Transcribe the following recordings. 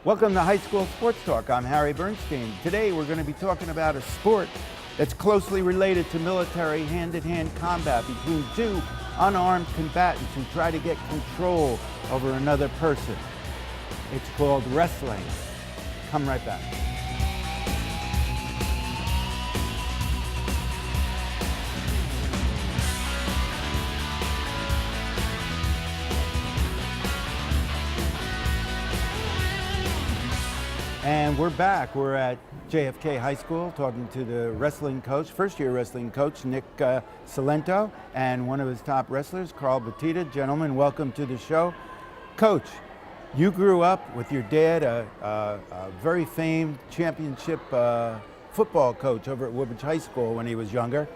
Welcome to High School Sports Talk. I'm Harry Bernstein. Today we're going to be talking about a sport that's closely related to military hand-to-hand combat between two unarmed combatants who try to get control over another person. It's called wrestling. Come right back. And we're back. We're at JFK High School talking to the wrestling coach, first-year wrestling coach, Nick Salento, and one of his top wrestlers, Carl Batista. Gentlemen, welcome to the show. Coach, you grew up with your dad, a very famed championship football coach over at Woodbridge High School when he was younger.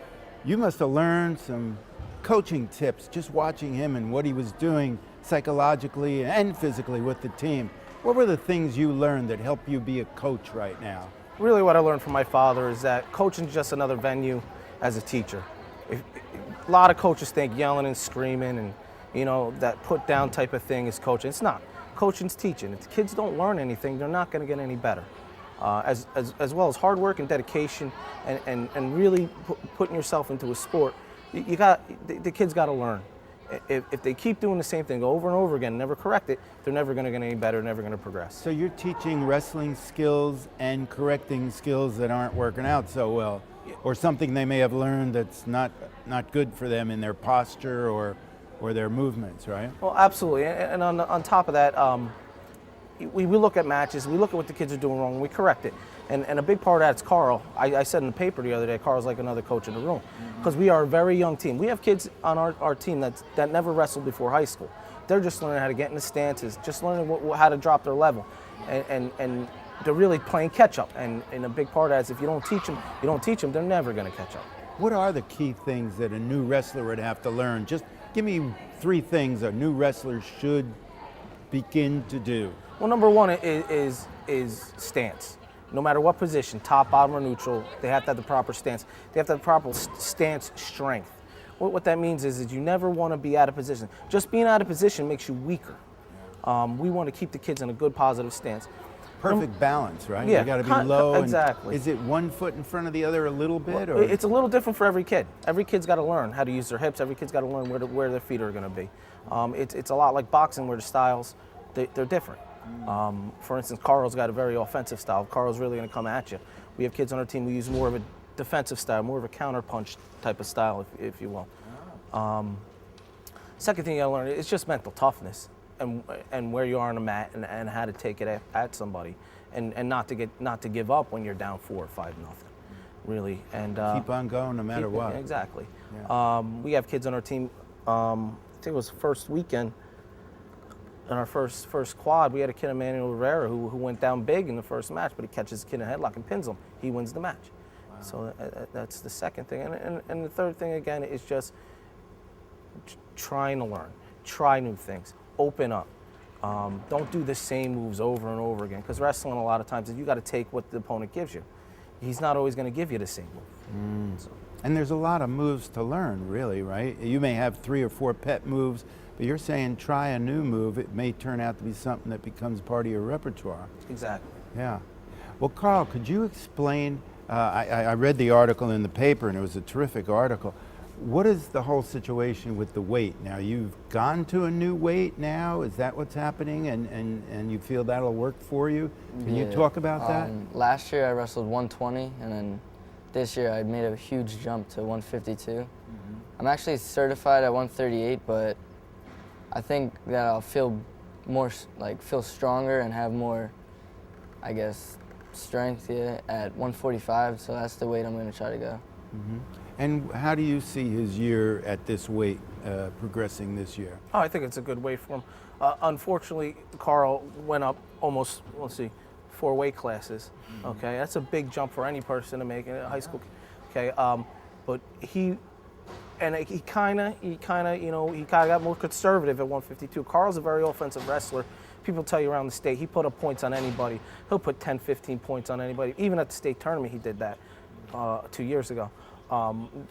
You must have learned some coaching tips just watching him and what he was doing psychologically and physically with the team. What were the things you learned that help you be a coach right now? Really what I learned from my father is that coaching is just another venue as a teacher. A lot of coaches think yelling and screaming and, you know, that put down type of thing is coaching. It's not. Coaching's teaching. If kids don't learn anything, they're not going to get any better. As well as hard work and dedication and really putting yourself into a sport, the kids got to learn. If they keep doing the same thing over and over again, never correct it, they're never going to get any better, never going to progress. So you're teaching wrestling skills and correcting skills that aren't working out so well, or something they may have learned that's not good for them in their posture or their movements, right? Well, absolutely. And on top of that, we look at matches, we look at what the kids are doing wrong, and we correct it. And a big part of that is Carl. I said in the paper the other day, Carl's like another coach in the room. Because we are a very young team. We have kids on our team that never wrestled before high school. They're just learning how to get in the stances, just learning how to drop their level. And they're really playing catch up. And a big part of that is if you don't teach them, they're never going to catch up. What are the key things that a new wrestler would have to learn? Just give me 3 things a new wrestler should begin to do. Well, number one is stance. No matter what position, top, bottom, or neutral, they have to have the proper stance. They have to have the proper stance strength. What that means is you never want to be out of position. Just being out of position makes you weaker. We want to keep the kids in a good, positive stance. Perfect balance, right? Yeah, you got to be low. Exactly. Is it one foot in front of the other a little bit? Well, or? It's a little different for every kid. Every kid's got to learn how to use their hips. Every kid's got to learn where their feet are going to be. It's a lot like boxing where the styles, they're different. For instance, Carl's got a very offensive style. Carl's really going to come at you. We have kids on our team who use more of a defensive style, more of a counter punch type of style, if you will. Second thing you got to learn is just mental toughness and where you are on the mat and how to take it at somebody and not to give up when you're down 4 or 5-0, really. And keep on going no matter what. Exactly. Yeah. We have kids on our team. I think it was first weekend. In our first quad, we had a kid, Emmanuel Rivera, who went down big in the first match, but he catches the kid in a headlock and pins him. He wins the match. Wow. So that's the second thing. And the third thing, again, is just trying to learn. Try new things. Open up. Don't do the same moves over and over again, because wrestling a lot of times, you got to take what the opponent gives you. He's not always going to give you the same move. So. And there's a lot of moves to learn, really, right? You may have 3 or 4 pet moves, but you're saying try a new move. It may turn out to be something that becomes part of your repertoire. Exactly. Yeah. Well, Carl, could you explain, I read the article in the paper, and it was a terrific article. What is the whole situation with the weight? Now, you've gone to a new weight now. Is that what's happening? And you feel that'll work for you? Can you talk about that? Last year I wrestled 120, and then this year I made a huge jump to 152. I'm actually certified at 138, but I think that I'll feel stronger and have more, I guess, strength at 145. So that's the weight I'm going to try to go. And how do you see his year at this weight progressing this year? Oh, I think it's a good weight for him. Unfortunately, Carl went up almost, 4 weight classes. Okay, that's a big jump for any person to make in high school. Okay, but he kind of got more conservative at 152. Carl's a very offensive wrestler. People tell you around the state, he put up points on anybody. He'll put 10, 15 points on anybody. Even at the state tournament, he did that 2 years ago.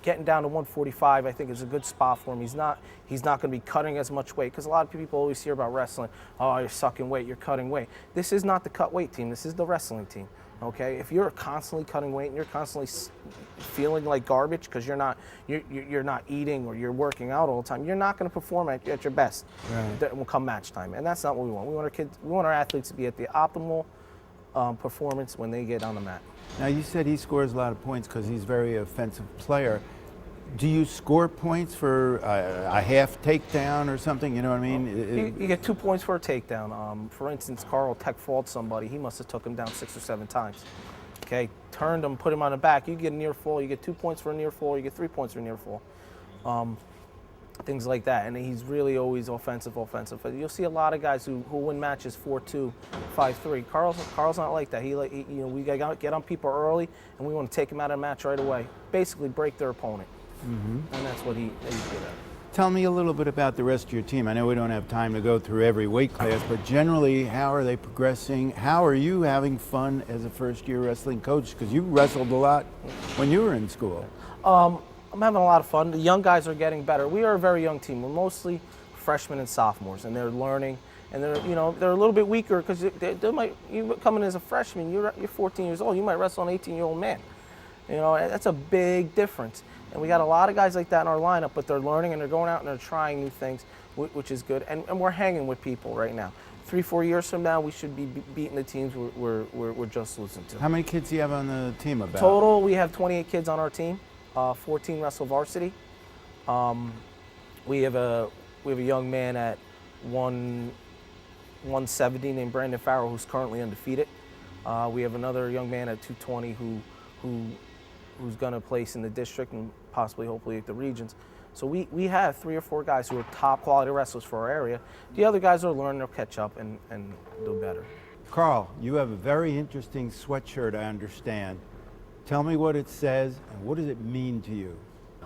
Getting down to 145, I think, is a good spot for him. He's not going to be cutting as much weight, because a lot of people always hear about wrestling. Oh, you're sucking weight, you're cutting weight. This is not the cut weight team. This is the wrestling team. Okay, if you're constantly cutting weight and you're constantly feeling like garbage because you're not eating or you're working out all the time, you're not going to perform at your best. Right. That will come match time, and that's not what we want. We want our athletes to be at the optimal performance when they get on the mat. Now, you said he scores a lot of points because he's a very offensive player. Do you score points for a half takedown or something? You know what I mean? You get 2 points for a takedown. For instance, Carl tech fault somebody. He must have took him down 6 or 7 times. Okay, turned him, put him on the back. You get a near fall. You get 2 points for a near fall. You get 3 points for a near fall. Things like that. And he's really always offensive. But you'll see a lot of guys who win matches 4-2, 5-3. Carl's not like that. We got to get on people early, and we want to take him out of the match right away. Basically, break their opponent. Mm-hmm. And that's what he's good at. Tell me a little bit about the rest of your team. I know we don't have time to go through every weight class, but generally, how are they progressing? How are you having fun as a first-year wrestling coach? Because you wrestled a lot when you were in school. I'm having a lot of fun. The young guys are getting better. We are a very young team. We're mostly freshmen and sophomores, and they're learning. And they're a little bit weaker because you come in as a freshman. You're 14 years old. You might wrestle an 18-year-old man. That's a big difference. And we got a lot of guys like that in our lineup, but they're learning and they're going out and they're trying new things, which is good. And we're hanging with people right now. 3-4 years from now, we should be beating the teams we're just losing to. How many kids do you have on the team about? Total, we have 28 kids on our team. 14 wrestle varsity. We have a young man at 170 named Brandon Farrell, who's currently undefeated. We have another young man at 220 who's going to place in the district and possibly, hopefully, at the regions. So we have 3 or 4 guys who are top quality wrestlers for our area. The other guys are learning, they'll catch up and do better. Carl, you have a very interesting sweatshirt, I understand. Tell me what it says and what does it mean to you?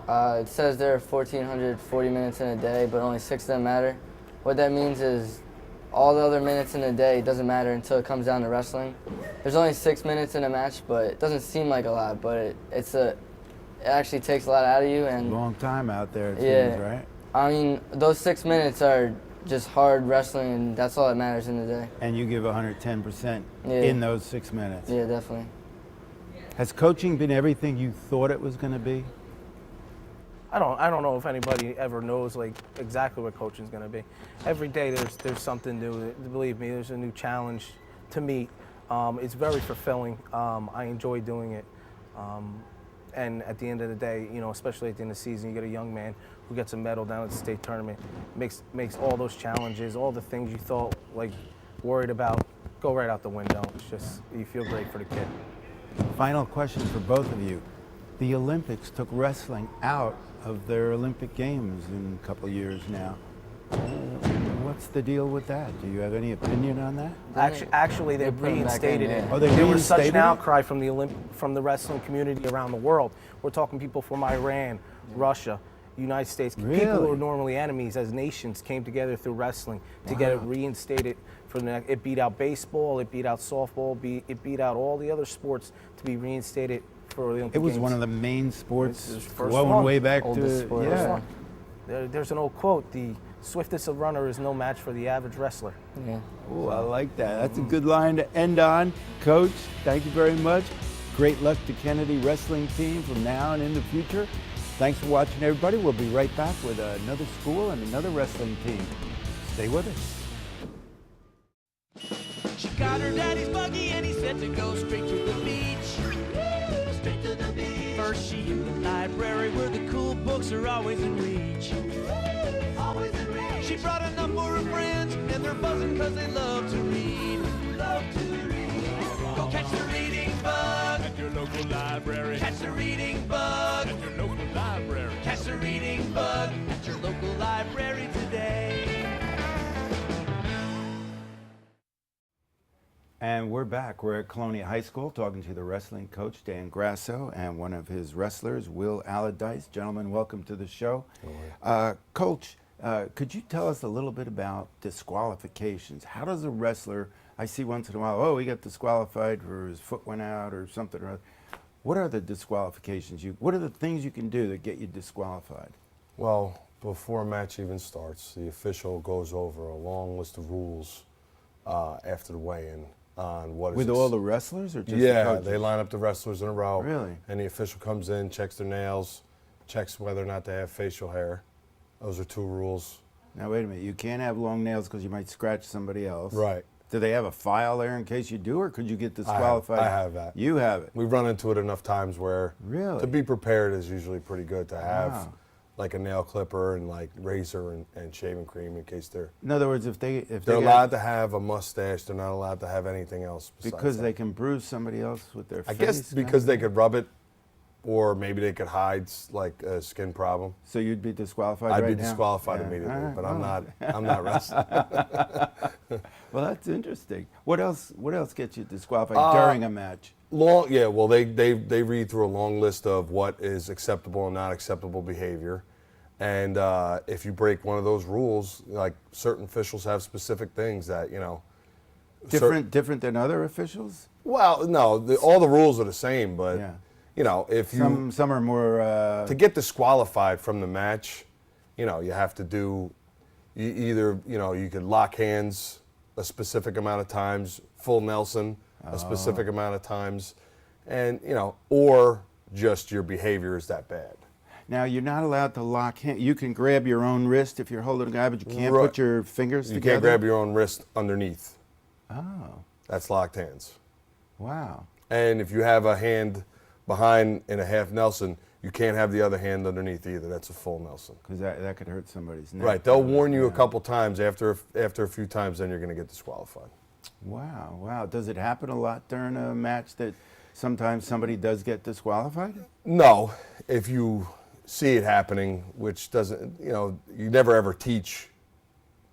It says there are 1,440 minutes in a day, but only 6 of them matter. What that means is all the other minutes in a day doesn't matter until it comes down to wrestling. There's only 6 minutes in a match, but it doesn't seem like a lot, but it actually takes a lot out of you. And long time out there, it seems, right? I mean, those 6 minutes are just hard wrestling, and that's all that matters in the day. And you give 110% in those 6 minutes. Yeah, definitely. Has coaching been everything you thought it was going to be? I don't know if anybody ever knows like exactly what coaching is going to be. Every day there's something new. Believe me, there's a new challenge to meet. It's very fulfilling. I enjoy doing it. And at the end of the day, especially at the end of the season, you get a young man who gets a medal down at the state tournament, makes all those challenges, all the things you thought like worried about, go right out the window. It's just, you feel great for the kid. Final question for both of you. The Olympics took wrestling out of their Olympic Games in a couple of years now. What's the deal with that? Do you have any opinion on that? Actually, they've reinstated it. Oh, they there was such an reinstated it? outcry from the wrestling community around the world. We're talking people from Iran, Russia, United States. Really? People who are normally enemies as nations came together through wrestling to get it reinstated. It beat out baseball, it beat out softball, it beat out all the other sports to be reinstated for the Olympic Games. It was one of the main sports first going one. way back Oldest to, sport. yeah. There's an old quote, the swiftest of runner is no match for the average wrestler. Yeah. Oh, I like that. That's a good line to end on. Coach, thank you very much. Great luck to Kennedy wrestling team from now and in the future. Thanks for watching, everybody. We'll be right back with another school and another wrestling team. Stay with us. She got her daddy's buggy and he said to go straight to the beach. Straight to the beach. First she hit the library where the cool books are always in reach. Always in reach. She brought a number of friends and they're buzzing cause they love to read. Love to read. Go catch the reading bug at your local library. Catch the reading bug at your local library. Catch the reading bug at your local library today. And we're back. We're at Colonia High School talking to the wrestling coach, Dan Grasso, and one of his wrestlers, Will Allardyce. Gentlemen, welcome to the show. Coach, could you tell us a little bit about disqualifications? How does a wrestler, I see once in a while, oh, he got disqualified for his foot went out or something or other. What are the disqualifications? What are the things you can do that get you disqualified? Well, before a match even starts, the official goes over a long list of rules after the weigh-in on what is With all the wrestlers or just the yeah, coaches? they line up the wrestlers in a row. Really? And the official comes in, checks their nails, checks whether or not they have facial hair. Those are 2 rules. Now, wait a minute. You can't have long nails because you might scratch somebody else. Right. Do they have a file there in case you do, or could you get disqualified? I have that. You have it. We've run into it enough times where Really? to be prepared is usually pretty good to have Wow. like a nail clipper and like razor and shaving cream in case they're In other words, if they they're allowed to have a mustache, they're not allowed to have anything else besides because that. they can bruise somebody else with their I face. guess kind because of they thing? could rub it, or maybe they could hide like a skin problem. So you'd be disqualified I'd right be now? disqualified Yeah. immediately, All right, but I'm well. not. I'm not wrestling. Well, that's interesting. What else gets you disqualified during a match? Yeah. Well, they read through a long list of what is acceptable and not acceptable behavior, and if you break one of those rules, like certain officials have specific things that Different than other officials? Well, no, all the rules are the same, but Yeah. if you Some are more. to get disqualified from the match, you have to do either you could lock hands a specific amount of times, full Nelson a specific amount of times, and or just your behavior is that bad. Now you're not allowed to lock hands. You can grab your own wrist if you're holding a guy, but you can't Right. put your fingers You together. can't grab your own wrist underneath. Oh, That's locked hands. wow. And if you have a hand behind in a half Nelson, you can't have the other hand underneath either. That's a full Nelson. Because that could hurt somebody's neck. Right. They'll warn you a Yeah. couple times. After a few times, then you're going to get disqualified. Wow. Does it happen a lot during a match that sometimes somebody does get disqualified? No, if you see it happening, which doesn't, you never ever teach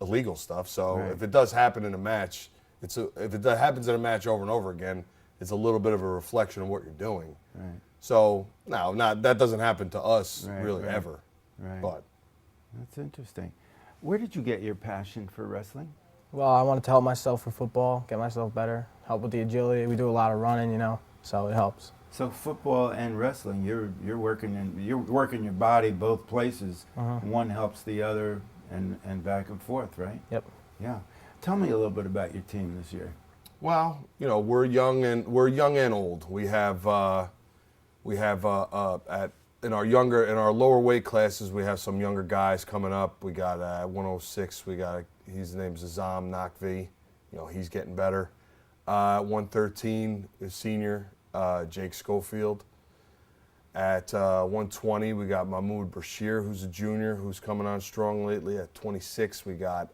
illegal stuff. So Right. if it does happen in a match, if it happens in a match over and over again, it's a little bit of a reflection of what you're doing. Right. So no, that doesn't happen to us Right, really right. ever. Right. But That's interesting. Where did you get your passion for wrestling? Well, I wanted to help myself for football, get myself better, help with the agility. We do a lot of running, so it helps. So football and wrestling, you're working your body both places. One helps the other, and back and forth, right? Yep. Yeah. Tell me a little bit about your team this year. well, we're young and old. We have in our lower weight classes, we have some younger guys coming up. We got 106. His name's Azam Nakvi. He's getting better. 113 is senior Jake Schofield. At 120, we got Mahmoud Bashir, who's a junior, who's coming on strong lately. At 26, we got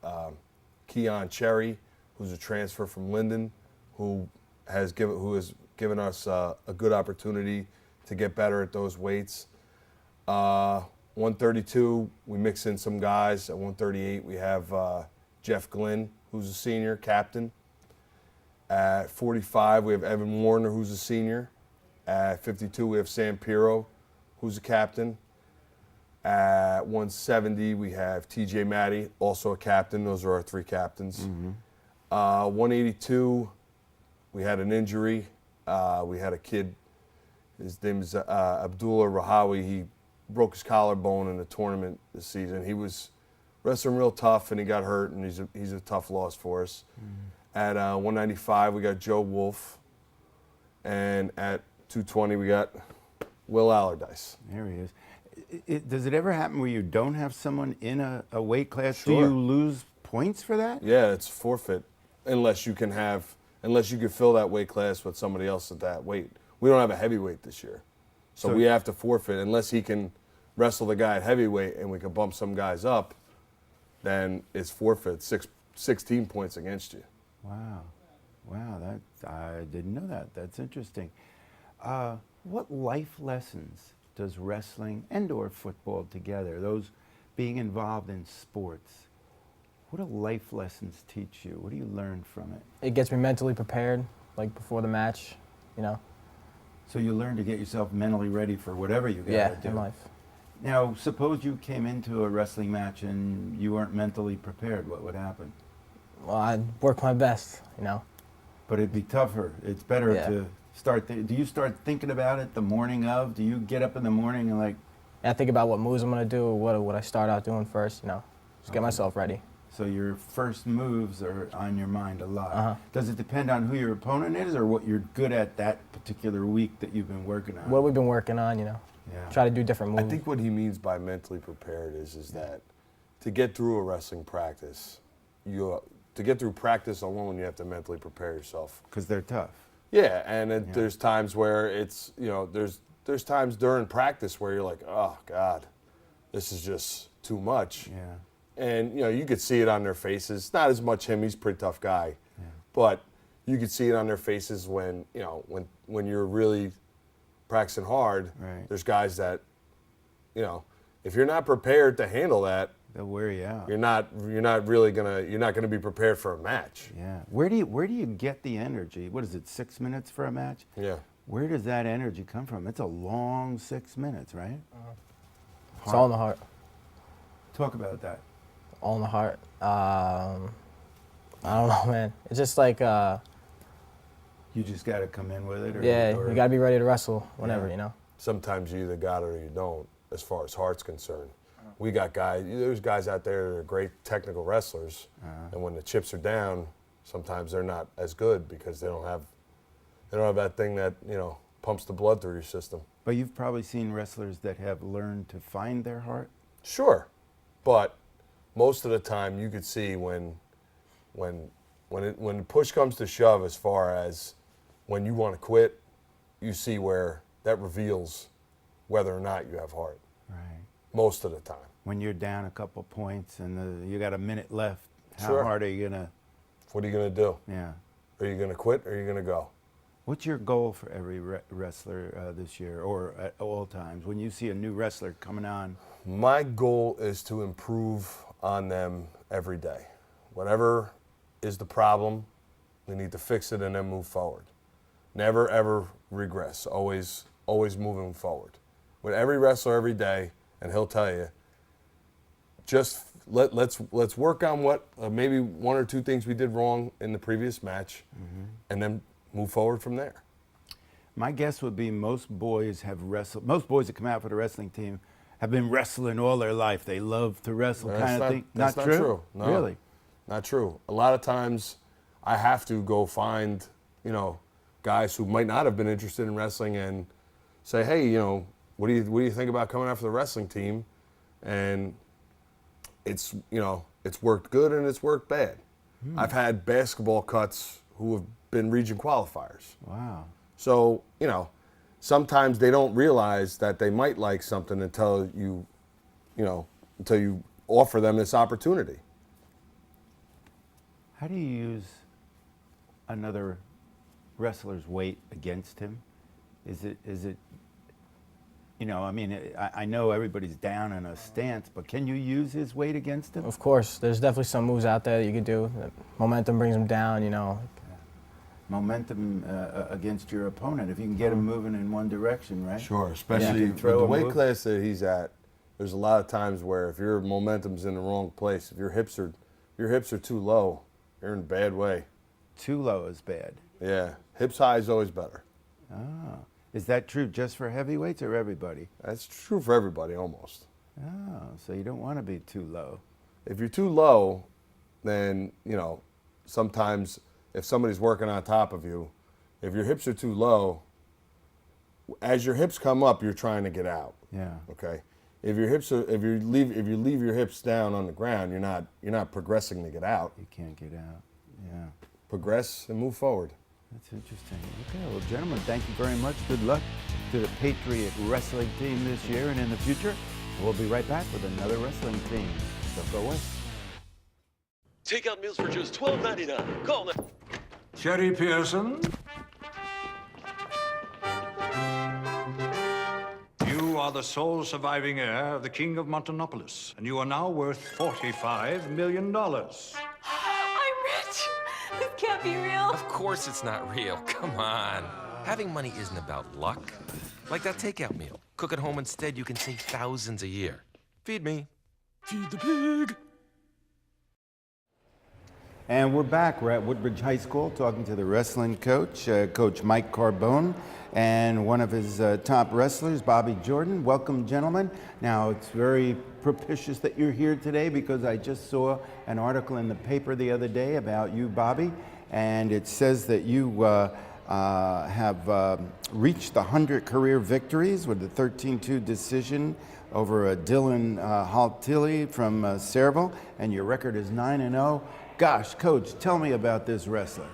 Keon Cherry, who's a transfer from Linden, who has given us a good opportunity to get better at those weights. 132, we mix in some guys. At 138, we have Jeff Glynn, who's a senior captain. At 45, we have Evan Warner, who's a senior. At 52, we have Sam Piro, who's a captain. At 170, we have TJ Matty, also a captain. Those are our 3 captains. 182, we had an injury. We had a kid, his name is Abdullah Rahawi. He broke his collarbone in a tournament this season. He was wrestling real tough, and he got hurt, and he's a tough loss for us. At 195, we got Joe Wolf. And at 220, we got Will Allardyce. There he is. Does it ever happen where you don't have someone in a weight class? Sure. Do you lose points for that? Yeah, it's forfeit unless you can fill that weight class with somebody else at that weight. We don't have a heavyweight this year, so we have to forfeit unless he can wrestle the guy at heavyweight and we can bump some guys up. Then it's forfeit, 16 points against you. Wow, I didn't know that. That's interesting. What life lessons does wrestling and/or football together, those being involved in sports, what do life lessons teach you? What do you learn from it? It gets me mentally prepared, like before the match, So you learn to get yourself mentally ready for whatever you got Yeah, to do. in life. Now, suppose you came into a wrestling match and you weren't mentally prepared. What would happen? Well, I'd work my best, But it'd be tougher. It's better Yeah. to do you start thinking about it the morning of? Do you get up in the morning and like? I think about what moves I'm gonna do, what I start out doing first, you know, just get myself ready. So your first moves are on your mind a lot. Uh-huh. Does it depend on who your opponent is or what you're good at that particular week that you've been working on? What we've been working on, you know. Yeah. Try to do different moves. I think what he means by mentally prepared is that to get through a wrestling practice, to get through practice alone, you have to mentally prepare yourself. Because they're tough. Yeah, and there's times where it's, you know, there's times during practice where you're like, oh God, this is just too much. Yeah. And, you know, you could see it on their faces. Not as much him, he's a pretty tough guy. Yeah. But you could see it on their faces when, you know, when you're really practicing hard. Right. There's guys that, you know, if you're not prepared to handle that, They'll wear you out. you're not gonna be prepared for a match. Yeah. Where do you get the energy? What is it, 6 minutes for a match? Yeah. Where does that energy come from? It's a long 6 minutes, right? It's all in the heart. Talk about that. All in the heart. I don't know, man. It's just like, You just got to come in with it? you got to be ready to wrestle whenever, Yeah. you know. Sometimes you either got it or you don't, as far as heart's concerned. We got there's guys out there that are great technical wrestlers, and when the chips are down, sometimes they're not as good because they don't have that thing that, you know, pumps the blood through your system. But you've probably seen wrestlers that have learned to find their heart? Sure, but most of the time you could see when push comes to shove, as far as when you want to quit, you see where that reveals whether or not you have heart. Right. Most of the time. When you're down a couple points and you got a minute left, how Sure. hard are you going to? What are you going to do? Yeah. Are you going to quit or are you going to go? What's your goal for every wrestler this year or at all times when you see a new wrestler coming on? My goal is to improve on them every day. Whatever is the problem, they need to fix it and then move forward. Never, ever regress. Always moving forward. With every wrestler every day, and he'll tell you, just let's work on what maybe one or two things we did wrong in the previous match, and then move forward from there. My guess would be most boys that come out for the wrestling team have been wrestling all their life. They love to wrestle kind of thing. That's not true. No, Really? Not true. A lot of times I have to go find, you know, guys who might not have been interested in wrestling and say, hey, you know, what do you think about coming out for the wrestling team? And it's, you know, it's worked good and it's worked bad. I've had basketball cuts who have been region qualifiers. Wow. So, you know, sometimes they don't realize that they might like something until you offer them this opportunity. How do you use another wrestler's weight against him? Is it, you know, I mean, I know everybody's down in a stance, but can you use his weight against him? Of course, there's definitely some moves out there that you could do. Momentum brings them down, you know. Momentum against your opponent, if you can get him moving in one direction, right? Sure, especially Yeah. with Throw the a weight move. class that he's at. There's a lot of times where if your momentum's in the wrong place, if your hips are too low, you're in a bad way. Too low is bad. Yeah, hips high is always better. Oh. Is that true just for heavyweights or everybody? That's true for everybody almost. Oh, so you don't want to be too low. If you're too low, then, you know, sometimes if somebody's working on top of you, if your hips are too low, as your hips come up, you're trying to get out. Yeah. Okay. If you leave your hips down on the ground, you're not progressing to get out. You can't get out. Yeah. Progress and move forward. That's interesting. Okay, well, gentlemen, thank you very much. Good luck to the Patriot wrestling team this year and in the future. We'll be right back with another wrestling team. Don't go away. Takeout meals for just $12.99. Call now. Sherry Pearson. You are the sole surviving heir of the King of Montonopolis, and you are now worth $45 million. I'm rich! This can't be real. Of course it's not real. Come on. Having money isn't about luck. Like that takeout meal. Cook at home instead, you can save thousands a year. Feed me. Feed the pig. And we're back. We're at Woodbridge High School talking to the wrestling coach, Coach Mike Carbone, and one of his top wrestlers, Bobby Jordan. Welcome, gentlemen. Now, it's very propitious that you're here today because I just saw an article in the paper the other day about you, Bobby, and it says that you have reached the 100 career victories with the 13-2 decision over Dylan Haltilli from Sayreville, and your record is 9-0. Gosh, Coach, tell me about this wrestler.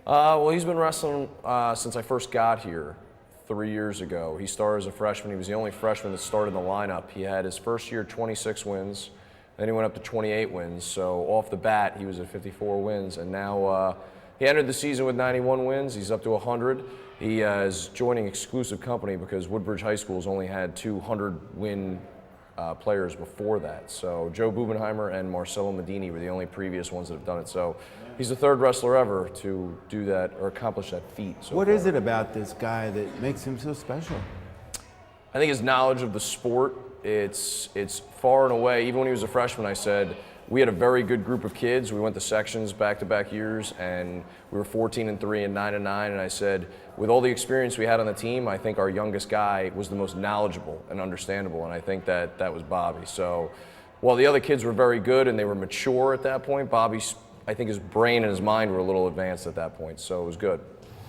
Well, he's been wrestling since I first got here 3 years ago. He started as a freshman. He was the only freshman that started in the lineup. He had his first year 26 wins, then he went up to 28 wins. So off the bat, he was at 54 wins, and now he entered the season with 91 wins. He's up to 100. He is joining exclusive company because Woodbridge High School's only had 200-win players before that. So Joe Bubenheimer and Marcelo Medini were the only previous ones that have done it. So he's the third wrestler ever to do that or accomplish that feat. What is it about this guy that makes him so special? I think his knowledge of the sport, it's far and away, even when he was a freshman, I said, we had a very good group of kids. We went to sections back-to-back years, and we were 14-3 and 9-9, and I said, with all the experience we had on the team, I think our youngest guy was the most knowledgeable and understandable, and I think that was Bobby. So while the other kids were very good and they were mature at that point, Bobby's, I think his brain and his mind were a little advanced at that point, so it was good.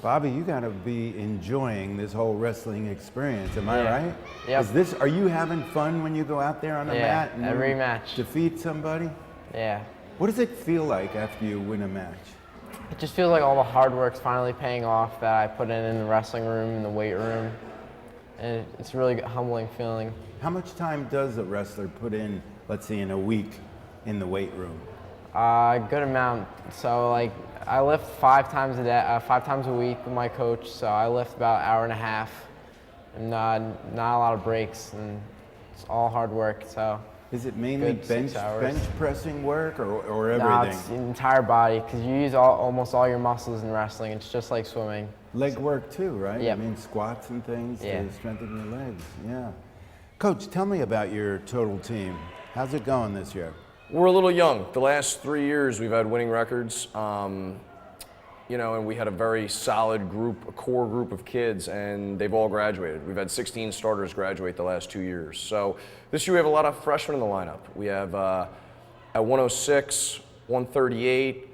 Bobby, you got to be enjoying this whole wrestling experience. Am I right? Yep. Are you having fun when you go out there on the mat and every match. defeat somebody? Yeah. What does it feel like after you win a match? It just feels like all the hard work's finally paying off that I put in the wrestling room, in the weight room. And it's a really humbling feeling. How much time does a wrestler put in, let's say, in a week in the weight room? A good amount. So like I lift 5 times a day, 5 times a week with my coach. So I lift about an hour and a half, and not a lot of breaks, and it's all hard work. So. Is it mainly bench pressing work or everything? No, it's the entire body because you use almost all your muscles in wrestling. It's just like swimming. Leg work too, right? Yep. I mean squats and things to strengthen your legs. Yeah. Coach, tell me about your total team. How's it going this year? We're a little young. The last 3 years we've had winning records. You know, and we had a very solid group, a core group of kids, and they've all graduated. We've had 16 starters graduate the last 2 years. So this year we have a lot of freshmen in the lineup. We have at 106, 138,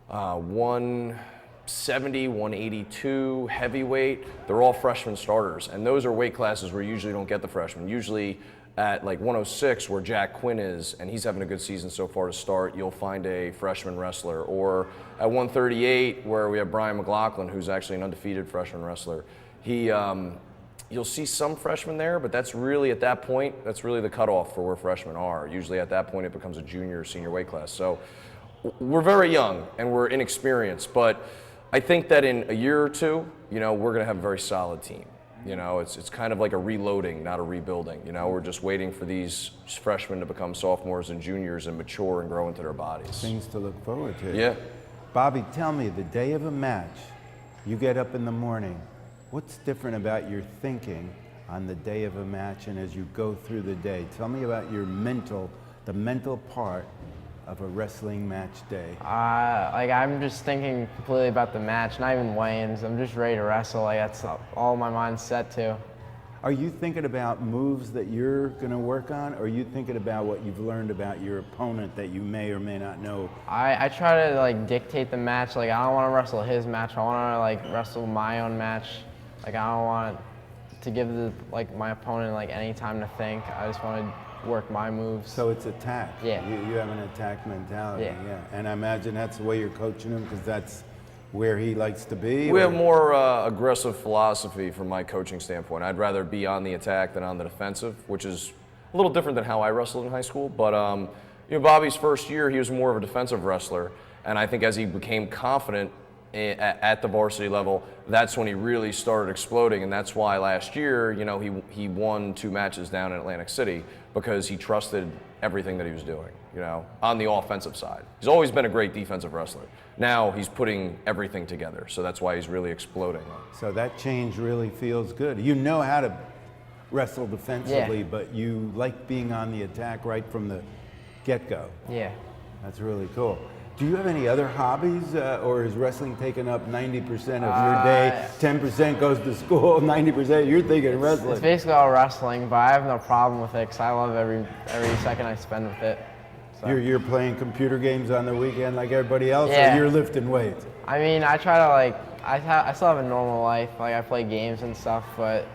170, 182, heavyweight. They're all freshman starters, and those are weight classes where you usually don't get the freshmen. Usually at like 106, where Jack Quinn is, and he's having a good season so far to start, you'll find a freshman wrestler. Or at 138, where we have Brian McLaughlin, who's actually an undefeated freshman wrestler. You'll see some freshmen there, but that's really, at that point, that's really the cutoff for where freshmen are. Usually at that point, it becomes a junior or senior weight class. So we're very young, and we're inexperienced, but I think that in a year or two, you know, we're gonna have a very solid team. You know, it's kind of like a reloading, not a rebuilding. You know, we're just waiting for these freshmen to become sophomores and juniors and mature and grow into their bodies. Things to look forward to. Yeah. Bobby, tell me, the day of a match, you get up in the morning, what's different about your thinking on the day of a match and as you go through the day? Tell me about the mental part of a wrestling match day. Like I'm just thinking completely about the match, not even weigh-ins. I'm just ready to wrestle. Like that's all my mind's set to. Are you thinking about moves that you're going to work on, or are you thinking about what you've learned about your opponent that you may or may not know? I try to like dictate the match. Like I don't want to wrestle his match. I want to like wrestle my own match. Like I don't want to give my opponent like any time to think. I just want to work my moves. So it's attack. Yeah. You have an attack mentality. Yeah. And I imagine that's the way you're coaching him because that's where he likes to be. We have more aggressive philosophy from my coaching standpoint. I'd rather be on the attack than on the defensive, which is a little different than how I wrestled in high school. But you know, Bobby's first year, he was more of a defensive wrestler, and I think as he became confident at the varsity level, that's when he really started exploding, and that's why last year, you know, he won 2 matches down in Atlantic City because he trusted everything that he was doing, you know, on the offensive side. He's always been a great defensive wrestler. Now he's putting everything together, so that's why he's really exploding. So that change really feels good. You know how to wrestle defensively, but you like being on the attack right from the get-go. Yeah. That's really cool. Do you have any other hobbies, or is wrestling taking up 90% of your day? 10% goes to school, 90% you're thinking wrestling. It's basically all wrestling, but I have no problem with it because I love every second I spend with it. So. You're playing computer games on the weekend like everybody else, Yeah. or you're lifting weights? I mean, I try to I still have a normal life. Like I play games and stuff, but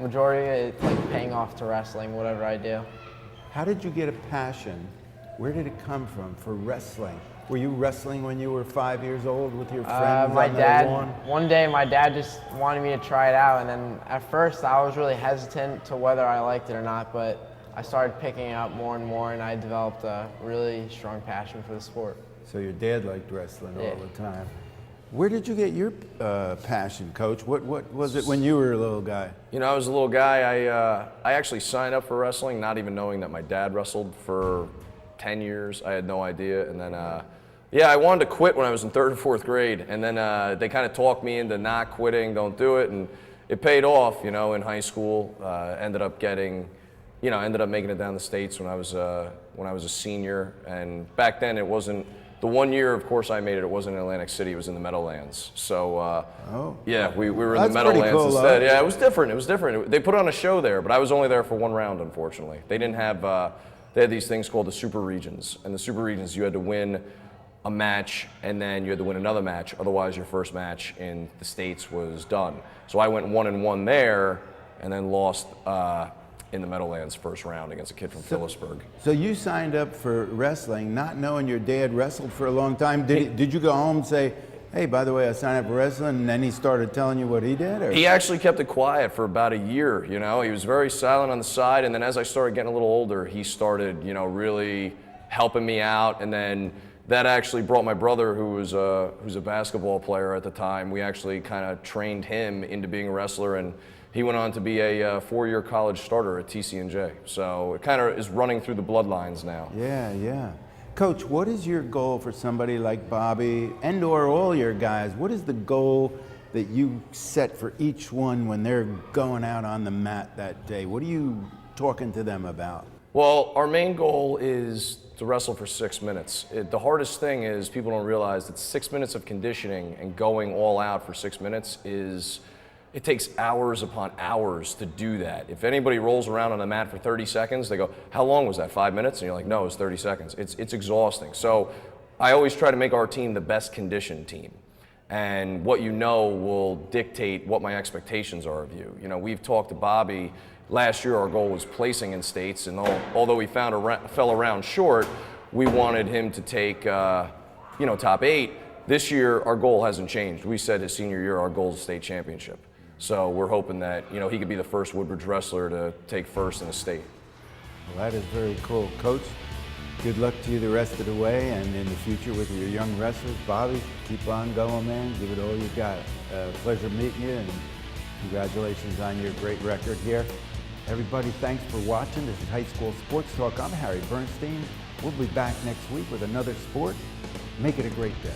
majority of it, like paying off to wrestling, whatever I do. How did you get a passion? Where did it come from for wrestling? Were you wrestling when you were 5 years old with your friends My on the dad, lawn? one day my dad just wanted me to try it out, and then at first I was really hesitant to whether I liked it or not, but I started picking it up more and more, and I developed a really strong passion for the sport. So your dad liked wrestling Yeah. all the time. Where did you get your passion, Coach? What was it when you were a little guy? You know, I was a little guy. I actually signed up for wrestling, not even knowing that my dad wrestled for 10 years. I had no idea. And then, I wanted to quit when I was in 3rd and 4th grade. And then they kind of talked me into not quitting, don't do it. And it paid off, you know, in high school. Ended up making it down the States when I was a senior. And back then it wasn't, the 1 year, of course, I made it. It wasn't in Atlantic City. It was in the Meadowlands. So, we were in the Meadowlands cool, instead. though. Yeah, it was different. They put on a show there, but I was only there for 1 round, unfortunately. They didn't have. They had these things called the Super Regions, and the Super Regions, you had to win a match, and then you had to win another match. Otherwise, your first match in the States was done. So I went 1-1 there, and then lost in the Meadowlands first round against a kid from Phillipsburg. So you signed up for wrestling, not knowing your dad wrestled for a long time. Did you go home and say, hey, by the way, I signed up for wrestling, and then he started telling you what he did? Or? He actually kept it quiet for about a year, you know. He was very silent on the side, and then as I started getting a little older, he started, you know, really helping me out, and then that actually brought my brother, who's a basketball player at the time. We actually kind of trained him into being a wrestler, and he went on to be a 4-year college starter at TCNJ. So it kind of is running through the bloodlines now. Yeah. Coach, what is your goal for somebody like Bobby and or all your guys? What is the goal that you set for each one when they're going out on the mat that day? What are you talking to them about? Well, our main goal is to wrestle for 6 minutes. The hardest thing is people don't realize that 6 minutes of conditioning and going all out for 6 minutes it takes hours upon hours to do that. If anybody rolls around on the mat for 30 seconds, they go, how long was that, 5 minutes? And you're like, no, it was 30 seconds. It's exhausting. So I always try to make our team the best conditioned team. And what you know will dictate what my expectations are of you. You know, we've talked to Bobby. Last year our goal was placing in states, and although we fell around short, we wanted him to take top 8. This year our goal hasn't changed. We said his senior year our goal is state championship. So we're hoping that, you know, he could be the first Woodbridge wrestler to take first in the state. Well, that is very cool. Coach, good luck to you the rest of the way and in the future with your young wrestlers. Bobby, keep on going, man. Give it all you got. Pleasure meeting you, and congratulations on your great record here. Everybody, thanks for watching. This is High School Sports Talk. I'm Harry Bernstein. We'll be back next week with another sport. Make it a great day.